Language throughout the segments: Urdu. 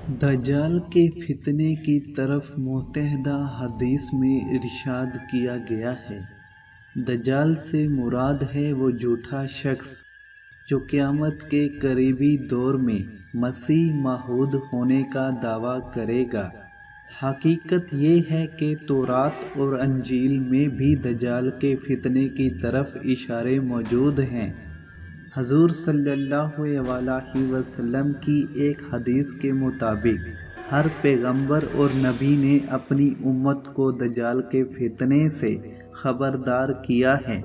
دجال کے فتنے کی طرف متحدہ حدیث میں ارشاد کیا گیا ہے۔ دجال سے مراد ہے وہ جھوٹا شخص جو قیامت کے قریبی دور میں مسیح موعود ہونے کا دعویٰ کرے گا۔ حقیقت یہ ہے کہ تورات اور انجیل میں بھی دجال کے فتنے کی طرف اشارے موجود ہیں۔ حضور صلی اللہ علیہ وسلم کی ایک حدیث کے مطابق ہر پیغمبر اور نبی نے اپنی امت کو دجال کے فتنے سے خبردار کیا ہے۔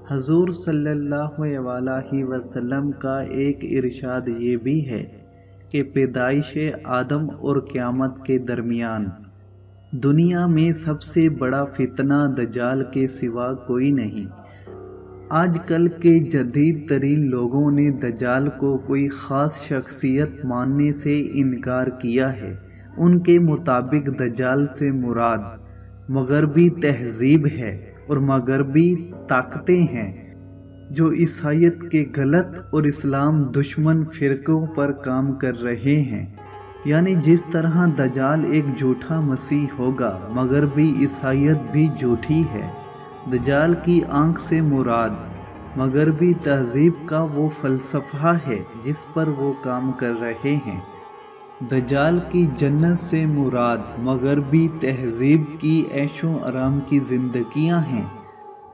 حضور صلی اللہ علیہ وسلم کا ایک ارشاد یہ بھی ہے کہ پیدائش آدم اور قیامت کے درمیان دنیا میں سب سے بڑا فتنہ دجال کے سوا کوئی نہیں۔ آج کل کے جدید ترین لوگوں نے دجال کو کوئی خاص شخصیت ماننے سے انکار کیا ہے۔ ان کے مطابق دجال سے مراد مغربی تہذیب ہے اور مغربی طاقتیں ہیں جو عیسائیت کے غلط اور اسلام دشمن فرقوں پر کام کر رہے ہیں۔ یعنی جس طرح دجال ایک جھوٹا مسیح ہوگا، مغربی عیسائیت بھی جھوٹی ہے۔ دجال کی آنکھ سے مراد مغربی تہذیب کا وہ فلسفہ ہے جس پر وہ کام کر رہے ہیں۔ دجال کی جنت سے مراد مغربی تہذیب کی عیش و آرام کی زندگیاں ہیں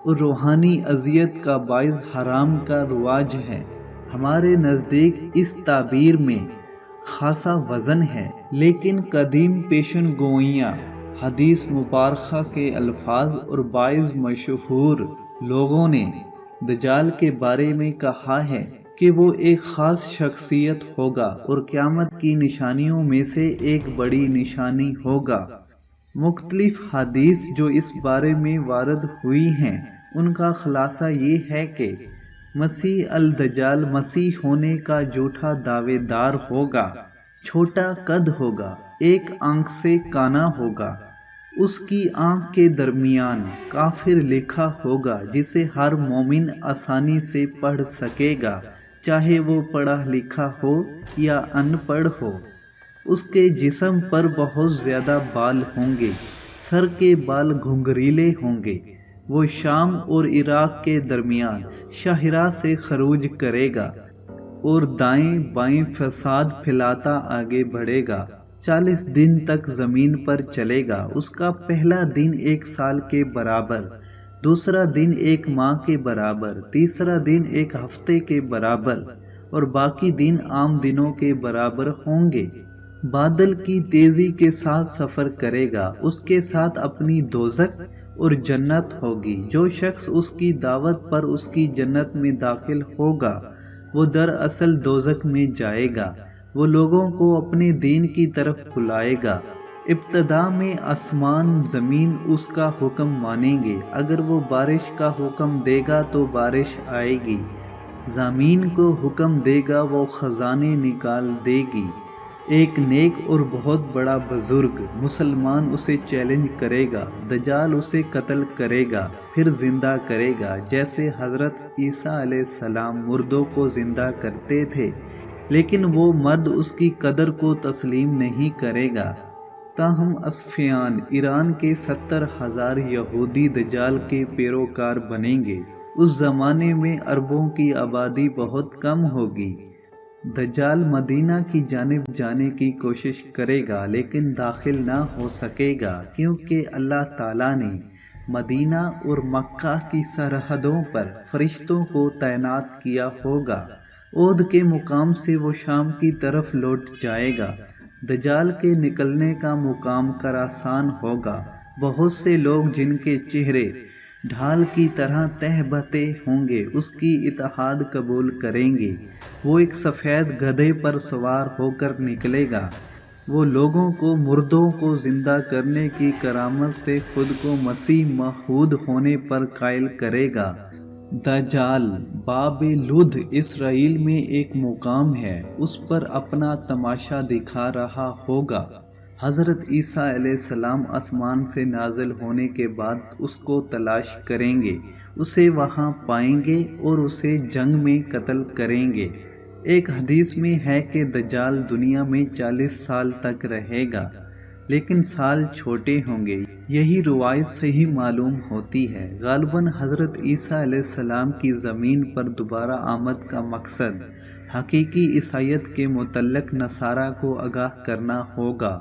اور روحانی اذیت کا باعث حرام کا رواج ہے۔ ہمارے نزدیک اس تعبیر میں خاصا وزن ہے، لیکن قدیم پیشن گوئیاں، حدیث مبارکہ کے الفاظ اور بعض مشہور لوگوں نے دجال کے بارے میں کہا ہے کہ وہ ایک خاص شخصیت ہوگا اور قیامت کی نشانیوں میں سے ایک بڑی نشانی ہوگا۔ مختلف حدیث جو اس بارے میں وارد ہوئی ہیں، ان کا خلاصہ یہ ہے کہ مسیح الدجال مسیح ہونے کا جھوٹا دعوے دار ہوگا، چھوٹا قد ہوگا، ایک آنکھ سے کانا ہوگا، اس کی آنکھ کے درمیان کافر لکھا ہوگا جسے ہر مومن آسانی سے پڑھ سکے گا، چاہے وہ پڑھا لکھا ہو یا ان پڑھ ہو۔ اس کے جسم پر بہت زیادہ بال ہوں گے، سر کے بال گھنگریلے ہوں گے۔ وہ شام اور عراق کے درمیان شاہراہ سے خروج کرے گا اور دائیں بائیں فساد پھیلاتا آگے بڑھے گا۔ 40 دن تک زمین پر چلے گا۔ اس کا پہلا دن 1 سال کے برابر، دوسرا دن 1 ماہ کے برابر، تیسرا دن 1 ہفتے کے برابر اور باقی دن عام دنوں کے برابر ہوں گے۔ بادل کی تیزی کے ساتھ سفر کرے گا۔ اس کے ساتھ اپنی دوزخ اور جنت ہوگی۔ جو شخص اس کی دعوت پر اس کی جنت میں داخل ہوگا، وہ دراصل دوزخ میں جائے گا۔ وہ لوگوں کو اپنے دین کی طرف بلائے گا۔ ابتدا میں آسمان زمین اس کا حکم مانیں گے۔ اگر وہ بارش کا حکم دے گا تو بارش آئے گی۔ زمین کو حکم دے گا، وہ خزانے نکال دے گی۔ ایک نیک اور بہت بڑا بزرگ مسلمان اسے چیلنج کرے گا۔ دجال اسے قتل کرے گا، پھر زندہ کرے گا، جیسے حضرت عیسیٰ علیہ السلام مردوں کو زندہ کرتے تھے، لیکن وہ مرد اس کی قدر کو تسلیم نہیں کرے گا۔ تاہم اصفہان ایران کے 70,000 یہودی دجال کے پیروکار بنیں گے۔ اس زمانے میں عربوں کی آبادی بہت کم ہوگی۔ دجال مدینہ کی جانب جانے کی کوشش کرے گا لیکن داخل نہ ہو سکے گا، کیونکہ اللہ تعالیٰ نے مدینہ اور مکہ کی سرحدوں پر فرشتوں کو تعینات کیا ہوگا۔ عود کے مقام سے وہ شام کی طرف لوٹ جائے گا۔ دجال کے نکلنے کا مقام خراسان ہوگا۔ بہت سے لوگ جن کے چہرے ڈھال کی طرح تہ بتے ہوں گے اس کی اتحاد قبول کریں گے۔ وہ ایک سفید گدھے پر سوار ہو کر نکلے گا۔ وہ لوگوں کو مردوں کو زندہ کرنے کی کرامت سے خود کو مسیح موعود ہونے پر قائل کرے گا۔ دجال باب لد اسرائیل میں ایک مقام ہے، اس پر اپنا تماشا دکھا رہا ہوگا۔ حضرت عیسیٰ علیہ السلام آسمان سے نازل ہونے کے بعد اس کو تلاش کریں گے، اسے وہاں پائیں گے اور اسے جنگ میں قتل کریں گے۔ ایک حدیث میں ہے کہ دجال دنیا میں 40 سال تک رہے گا، لیکن سال چھوٹے ہوں گے۔ یہی روایت صحیح معلوم ہوتی ہے۔ غالباً حضرت عیسیٰ علیہ السلام کی زمین پر دوبارہ آمد کا مقصد حقیقی عیسائیت کے متعلق نصارہ کو آگاہ کرنا ہوگا۔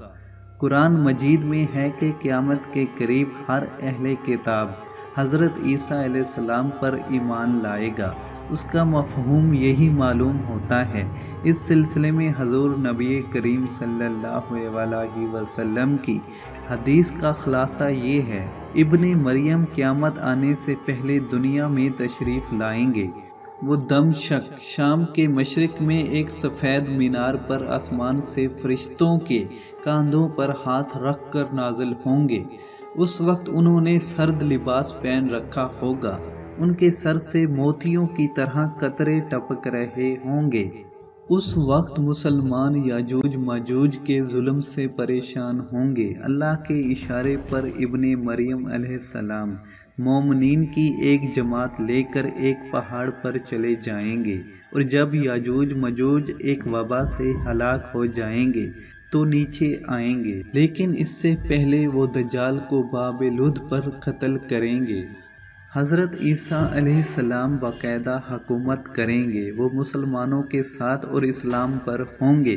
قرآن مجید میں ہے کہ قیامت کے قریب ہر اہل کتاب حضرت عیسیٰ علیہ السلام پر ایمان لائے گا۔ اس کا مفہوم یہی معلوم ہوتا ہے۔ اس سلسلے میں حضور نبی کریم صلی اللہ علیہ وسلم کی حدیث کا خلاصہ یہ ہے: ابن مریم قیامت آنے سے پہلے دنیا میں تشریف لائیں گے۔ وہ دمشق شام کے مشرق میں ایک سفید مینار پر آسمان سے فرشتوں کے کاندھوں پر ہاتھ رکھ کر نازل ہوں گے۔ اس وقت انہوں نے سرد لباس پہن رکھا ہوگا۔ ان کے سر سے موتیوں کی طرح قطرے ٹپک رہے ہوں گے۔ اس وقت مسلمان یاجوج ماجوج کے ظلم سے پریشان ہوں گے۔ اللہ کے اشارے پر ابن مریم علیہ السلام مومنین کی ایک جماعت لے کر ایک پہاڑ پر چلے جائیں گے، اور جب یاجوج ماجوج ایک وبا سے ہلاک ہو جائیں گے تو نیچے آئیں گے، لیکن اس سے پہلے وہ دجال کو باب لد پر قتل کریں گے۔ حضرت عیسیٰ علیہ السلام باقاعدہ حکومت کریں گے۔ وہ مسلمانوں کے ساتھ اور اسلام پر ہوں گے۔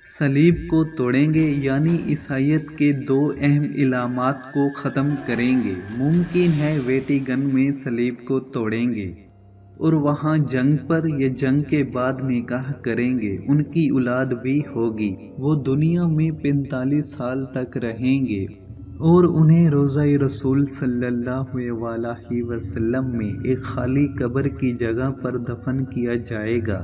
صلیب کو توڑیں گے، یعنی عیسائیت کے 2 اہم علامات کو ختم کریں گے۔ ممکن ہے ویٹیکن میں صلیب کو توڑیں گے اور وہاں جنگ پر یا جنگ کے بعد نکاح کریں گے۔ ان کی اولاد بھی ہوگی۔ وہ دنیا میں 45 سال تک رہیں گے اور انہیں روضہ رسول صلی اللہ علیہ وسلم میں ایک خالی قبر کی جگہ پر دفن کیا جائے گا۔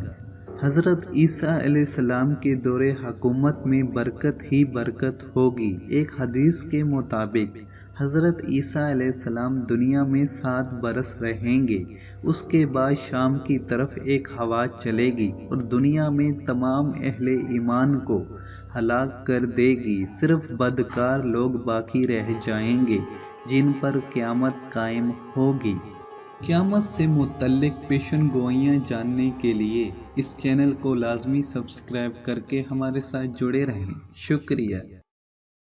حضرت عیسیٰ علیہ السلام کے دور حکومت میں برکت ہی برکت ہوگی۔ ایک حدیث کے مطابق حضرت عیسیٰ علیہ السلام دنیا میں 7 برس رہیں گے۔ اس کے بعد شام کی طرف ایک ہوا چلے گی اور دنیا میں تمام اہل ایمان کو ہلاک کر دے گی۔ صرف بدکار لوگ باقی رہ جائیں گے جن پر قیامت قائم ہوگی۔ قیامت سے متعلق پیشن گوئیاں جاننے کے لیے اس چینل کو لازمی سبسکرائب کر کے ہمارے ساتھ جڑے رہیں۔ شکریہ۔